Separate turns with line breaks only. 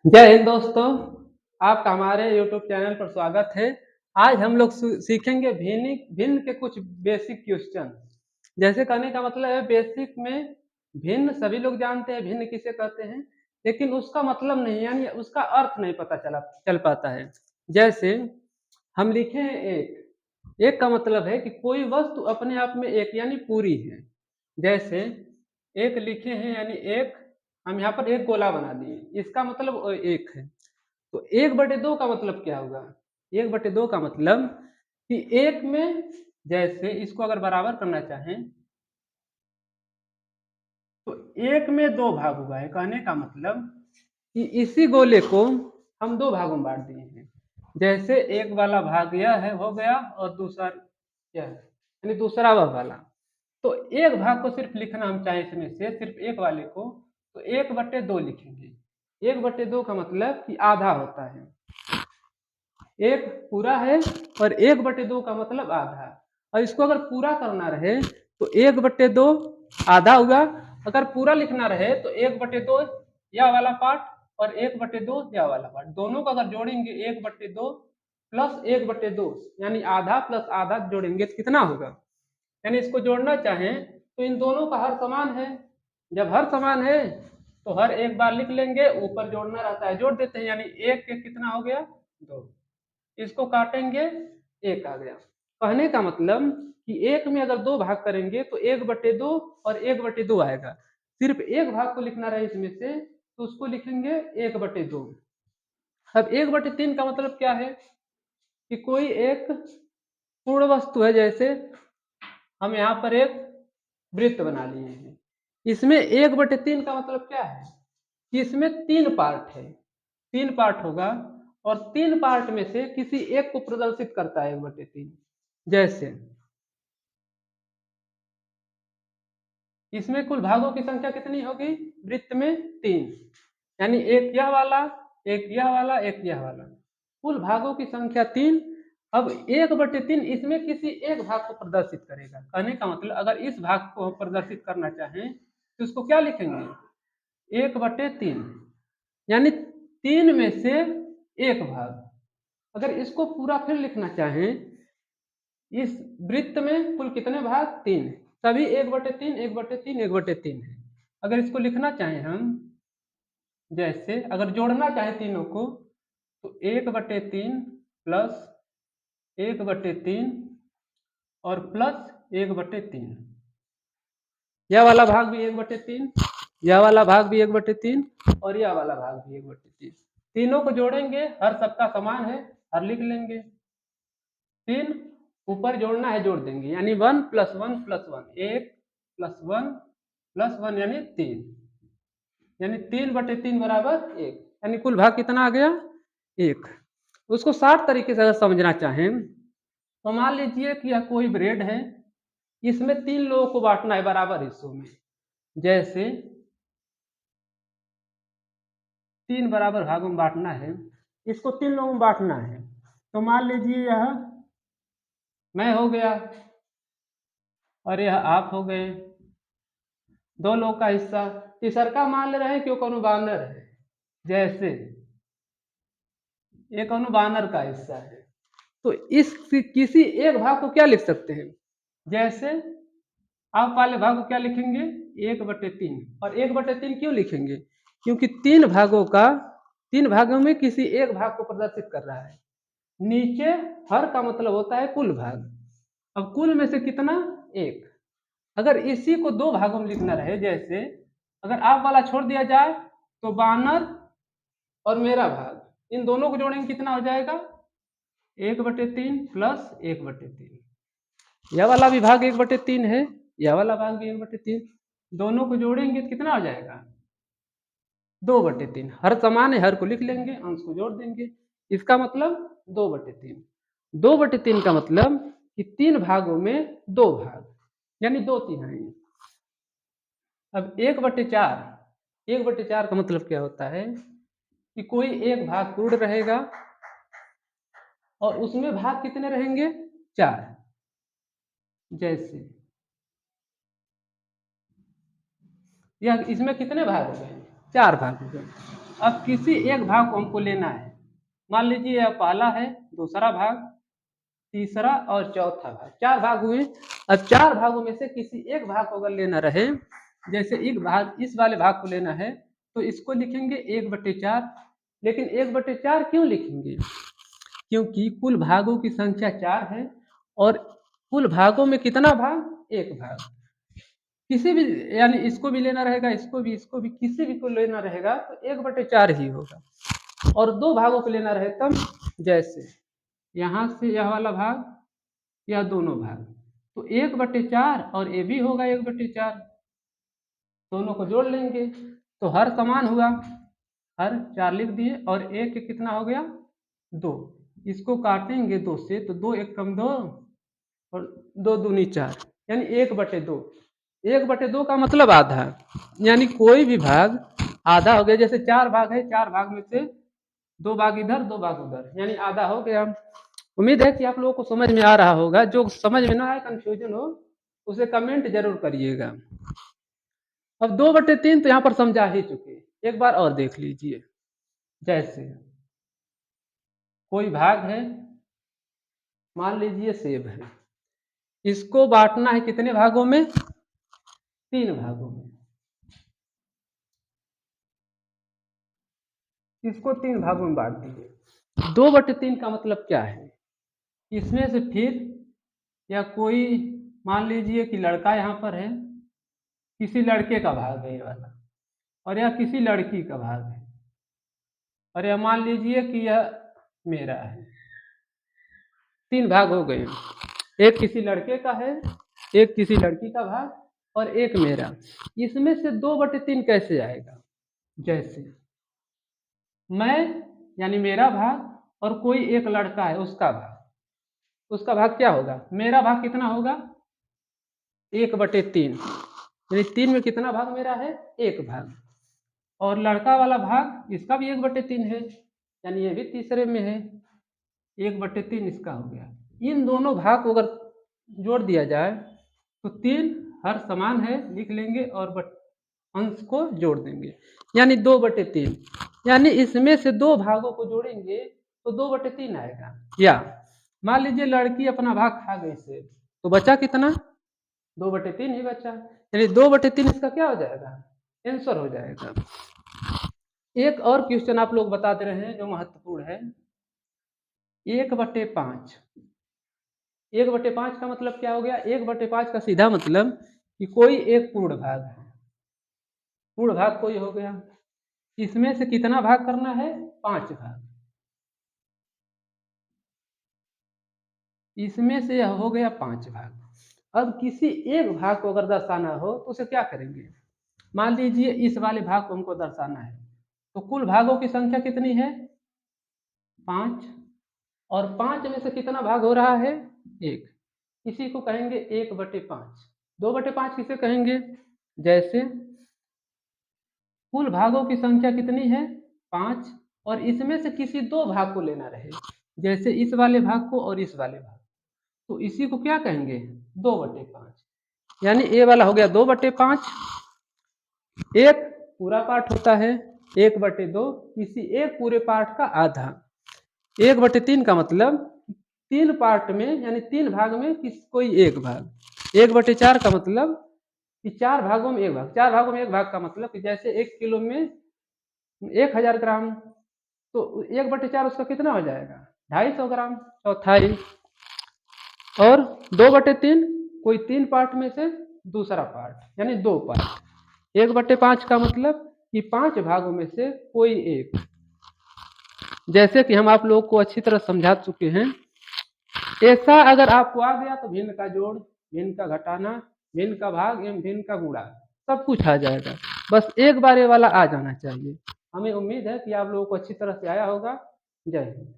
जय हिंद दोस्तों। आपका हमारे YouTube चैनल पर स्वागत है। आज हम लोग सीखेंगे भिन्न के कुछ बेसिक क्वेश्चन। जैसे कहने का मतलब है बेसिक में भिन्न सभी लोग जानते हैं भिन्न किसे कहते हैं, लेकिन उसका मतलब नहीं यानी उसका अर्थ नहीं पता चल पाता है। जैसे हम लिखे हैं एक का मतलब है कि कोई वस्तु अपने आप में एक यानी पूरी है। जैसे एक लिखे हैं यानी एक, हम यहाँ पर एक गोला बना दिए, इसका मतलब एक है। तो एक बटे दो का मतलब क्या होगा? एक बटे दो का मतलब कि एक में, जैसे इसको अगर बराबर करना चाहें तो एक में दो भाग हुआ है। कहने का मतलब कि इसी गोले को हम दो भागों में बांट दिए हैं। जैसे एक वाला भाग यह है हो गया और दूसरा यह है, यानी दूसरा वह वाला। तो एक भाग को सिर्फ लिखना हम चाहें इसमें से सिर्फ एक वाले को, तो एक बटे दो लिखेंगे। एक बटे दो का मतलब कि आधा होता है। एक पूरा है और एक बटे दो का मतलब आधा। और इसको अगर पूरा करना रहे तो एक बटे दो आधा हुआ। अगर पूरा लिखना रहे तो एक बटे दो यह वाला पार्ट और एक बटे दो यह वाला पार्ट, दोनों को अगर जोड़ेंगे एक बटे दो प्लस एक बटे दो यानी आधा प्लस आधा जोड़ेंगे तो कितना होगा? यानी इसको जोड़ना चाहें तो इन दोनों का हर समान है। जब हर समान है तो हर एक बार लिख लेंगे, ऊपर जोड़ना रहता है जोड़ देते हैं, यानी एक के कितना हो गया? दो। इसको काटेंगे, एक आ गया। कहने का मतलब कि एक में अगर दो भाग करेंगे तो एक बटे दो और एक बटे दो आएगा। सिर्फ एक भाग को लिखना रहे इसमें से तो उसको लिखेंगे एक बटे दो। अब एक बटे तीन का मतलब क्या है कि कोई एक पूर्ण वस्तु है। जैसे हम यहाँ पर एक वृत्त बना लिए हैं, इसमें एक बटे तीन का मतलब क्या है कि इसमें तीन पार्ट है। तीन पार्ट होगा और तीन पार्ट में से किसी एक को प्रदर्शित करता है एक बटे तीन। जैसे इसमें कुल भागों की संख्या कितनी होगी? वृत्त में तीन, यानी एक यह वाला, एक यह वाला, एक यह वाला, कुल भागों की संख्या तीन। अब एक बटे तीन इसमें किसी एक भाग को प्रदर्शित करेगा। कहने का मतलब अगर इस भाग को प्रदर्शित करना चाहें तो इसको क्या लिखेंगे? एक बटे तीन, यानी तीन में से एक भाग। अगर इसको पूरा फिर लिखना चाहें, इस वृत्त में कुल कितने भाग? तीन, सभी एक बटे तीन एक बटे तीन एक बटे तीन है। अगर इसको लिखना चाहें हम, जैसे अगर जोड़ना चाहें तीनों को तो एक बटे तीन प्लस एक बटे तीन और प्लस एक बटे तीन। यह वाला भाग भी एक बटे तीन, यह वाला भाग भी एक बटे तीन और यह वाला भाग भी एक बटे तीन। तीनों को जोड़ेंगे, हर सबका समान है, हर लिख लेंगे। तीन ऊपर जोड़ना है जोड़ देंगे, यानी one plus one plus one, एक प्लस वन यानी तीन, यानी तीन बटे तीन बराबर एक, यानी कुल भाग कितना आ गया? एक। उसको 60 तरीके से अगर समझना चाहें तो मान लीजिए कि यह कोई ब्रेड है, इसमें तीन लोगों को बांटना है बराबर हिस्सों में। जैसे तीन बराबर भागों में बांटना है, इसको तीन लोगों में बांटना है। तो मान लीजिए यह मैं हो गया और यह आप हो गए, दो लोग का हिस्सा। तीसरा मान ले रहे हैं क्यों कौन बानर है, जैसे ये कौन बानर का हिस्सा है। तो इस किसी एक भाग को क्या लिख सकते हैं? जैसे आप वाले भाग को क्या लिखेंगे? एक बटे तीन। और एक बटे तीन क्यों लिखेंगे? क्योंकि तीन भागों में किसी एक भाग को प्रदर्शित कर रहा है। नीचे हर का मतलब होता है कुल भाग। अब कुल में से कितना? एक। अगर इसी को दो भागों में लिखना रहे, जैसे अगर आप वाला छोड़ दिया जाए तो बानर और मेरा भाग, इन दोनों को जोड़ेंगे कितना हो जाएगा? एक बटे तीन प्लस एक बटे तीन। यह वाला भी भाग एक बटे तीन है, यह वाला भाग भी एक बटे तीन, दोनों को जोड़ेंगे तो कितना हो जाएगा? दो बटे तीन। हर समान है, हर को लिख लेंगे, अंश को जोड़ देंगे, इसका मतलब दो बटे तीन। दो बटे तीन का मतलब कि तीन भागों में दो भाग, यानी दो तिहाई। अब एक बटे चार, एक बटे चार का मतलब क्या होता है कि कोई एक भाग पूर्ण रहेगा और उसमें भाग कितने रहेंगे? चार। जैसे यह इसमें कितने भाग हो गए? 4 भाग हो गए। अब किसी एक भाग को हमको लेना है, मान लीजिए यह पहला है, दूसरा भाग, तीसरा और चौथा भाग, 4 भाग हुए। अब 4 भागों में से किसी एक भाग को अगर लेना रहे, जैसे एक भाग इस वाले भाग को लेना है, तो इसको लिखेंगे 1/4। लेकिन 1/4 क्यों लिखेंगे? क्योंकि कुल भागों की संख्या 4 है और कुल भागों में कितना भाग? 1 भाग। किसी भी, यानी इसको भी लेना रहेगा, इसको भी किसी भी को लेना रहेगा तो 1/4 ही होगा। और 2 भागों को लेना रहे तब, जैसे यहाँ से यह वाला भाग, यह दोनों भाग, तो 1/4 और ये भी होगा 1/4, दोनों को जोड़ लेंगे तो हर समान हुआ, हर 4 लिख दिए और एक कितना हो गया? 2। इसको काटेंगे 2 से तो 2 एक कम 2 और 2 दूनी 4, यानी 1/2। 1/2 का मतलब आधा, यानी कोई भी भाग आधा हो गया। जैसे 4 भाग है, 4 भाग में से 2 भाग इधर 2 भाग उधर, यानी आधा हो गया। उम्मीद है कि आप लोगों को समझ में आ रहा होगा। जो समझ में ना आए, कंफ्यूजन हो, उसे कमेंट जरूर करिएगा। अब 2/3 तो यहाँ पर समझा ही चुके, एक बार और देख लीजिए। जैसे कोई भाग है, मान लीजिए सेब है, इसको बांटना है कितने भागों में? 3 भागों में। इसको 3 भागों में बांट दीजिए। 2/3 का मतलब क्या है? इसमें से फिर, या कोई मान लीजिए कि लड़का यहाँ पर है, किसी लड़के का भाग है ये वाला, और यह किसी लड़की का भाग है, और यह मान लीजिए कि यह मेरा है। 3 भाग हो गए, एक किसी लड़के का है, एक किसी लड़की का भाग और एक मेरा। इसमें से 2/3 कैसे आएगा? जैसे मैं, यानी मेरा भाग, और कोई एक लड़का है उसका भाग, उसका भाग क्या होगा? मेरा भाग कितना होगा? 1/3, यानी 3 में कितना भाग मेरा है? 1 भाग। और लड़का वाला भाग, इसका भी 1/3 है, यानी ये भी तीसरे में है, 1/3 इसका हो गया। इन दोनों भाग को अगर जोड़ दिया जाए तो 3 हर समान है लिख लेंगे और अंश को जोड़ देंगे, यानी 2/3। यानी इसमें से 2 भागों को जोड़ेंगे तो 2/3 आएगा। या मान लीजिए लड़की अपना भाग खा गई से, तो बचा कितना? 2/3 ही बचा, यानी 2/3 इसका क्या हो जाएगा? आंसर हो जाएगा। एक और क्वेश्चन आप लोग बता दे रहे हैं जो महत्वपूर्ण है। 1/5, 1/5 का मतलब क्या हो गया? 1/5 का सीधा मतलब कि कोई एक पूर्ण भाग है, पूर्ण भाग कोई हो गया। इसमें से कितना भाग करना है? 5 भाग। इसमें से यह हो गया 5 भाग। अब किसी एक भाग को अगर दर्शाना हो तो उसे क्या करेंगे? मान लीजिए इस वाले भाग को हमको दर्शाना है, तो कुल भागों की संख्या कितनी है? 5। और 5 में से कितना भाग हो रहा है? 1। इसी को कहेंगे 1/5। 2/5 किसे कहेंगे? जैसे कुल भागों की संख्या कितनी है? 5, और इसमें से किसी 2 भाग को लेना रहे, जैसे इस वाले भाग को और इस वाले भाग, तो इसी को क्या कहेंगे? 2/5। यानी ये वाला हो गया 2/5। एक पूरा पार्ट होता है 1/2, किसी एक पूरे पार्ट का आधा। 1/3 का मतलब 3 पार्ट में, यानी 3 भाग में कोई एक भाग। 1/4 का मतलब कि 4 भागों में एक भाग। 4 भागों में एक भाग का मतलब कि जैसे 1 किलो में 1000 ग्राम, तो 1/4 उसका कितना हो जाएगा? 250 ग्राम, चौथाई। और 2/3 कोई 3 पार्ट में से दूसरा पार्ट, यानी 2 पार्ट। 1/5 का मतलब कि 5 भागों में से कोई एक। जैसे कि हम आप लोगों को अच्छी तरह समझा चुके हैं। ऐसा अगर आपको आ गया तो भिन्न का जोड़, भिन्न का घटाना, भिन्न का भाग एवं भिन्न का गुणा, सब कुछ आ जाएगा। बस एक बार ये वाला आ जाना चाहिए। हमें उम्मीद है कि आप लोगों को अच्छी तरह से आया होगा। जय हिंद।